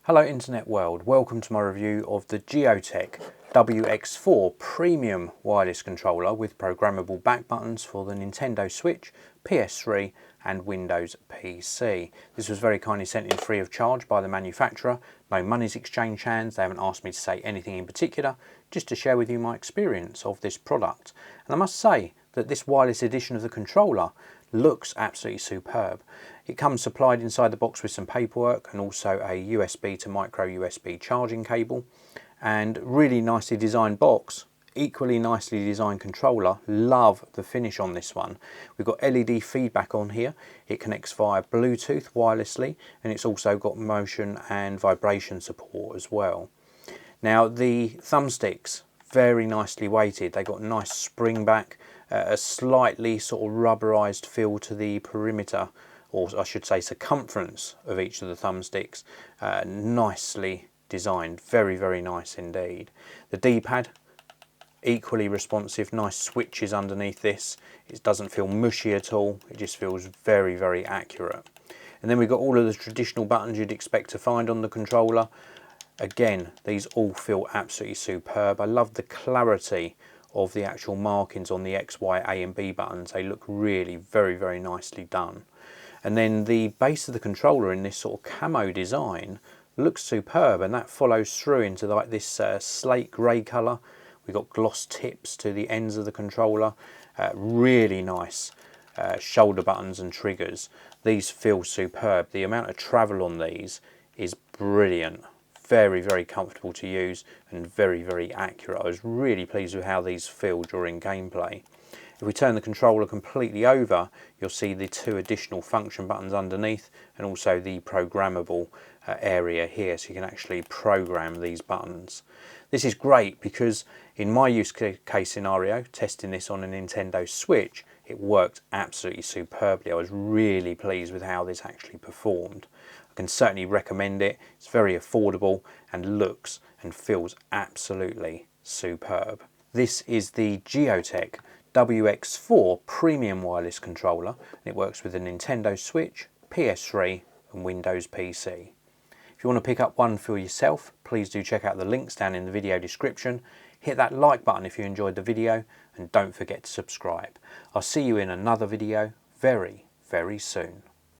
Hello internet world, welcome to my review of the Gioteck WX4 premium wireless controller with programmable back buttons for the Nintendo Switch, PS3 and Windows PC. This was very kindly sent in free of charge by the manufacturer. No money's exchanged hands, they haven't asked me to say anything in particular, just to share with you my experience of this product. And I must say that this wireless edition of the controller looks absolutely superb. It comes supplied inside the box with some paperwork and also a USB to micro USB charging cable, and really nicely designed box, equally nicely designed controller. Love the finish on this one. We've got LED feedback on here. It connects via Bluetooth wirelessly, and it's also got motion and vibration support as well. Now the thumbsticks, very nicely weighted. They got nice spring back, a slightly sort of rubberized feel to the perimeter, or I should say circumference of each of the thumbsticks. Nicely designed, very nice indeed. The D-pad, equally responsive, nice switches underneath this. It doesn't feel mushy at all, it just feels very accurate. And then we've got all of the traditional buttons you'd expect to find on the controller. Again, these all feel absolutely superb. I love the clarity of the actual markings on the X, Y, A and B buttons. They look really very nicely done. And then the base of the controller in this sort of camo design looks superb, and that follows through into like this slate grey colour. We've got gloss tips to the ends of the controller. Really nice shoulder buttons and triggers. These feel superb. The amount of travel on these is brilliant. Very comfortable to use and very accurate. I was really pleased with how these feel during gameplay. If we turn the controller completely over, you'll see the two additional function buttons underneath and also the programmable area here, so you can actually program these buttons. This is great because in my use case scenario, testing this on a Nintendo Switch, it worked absolutely superbly. I was really pleased with how this actually performed. I can certainly recommend it. It's very affordable and looks and feels absolutely superb. This is the Gioteck WX4 premium wireless controller, and it works with the Nintendo Switch, PS3 and Windows PC. If you want to pick up one for yourself, please do check out the links down in the video description. Hit that like button if you enjoyed the video, and don't forget to subscribe. I'll see you in another video very soon.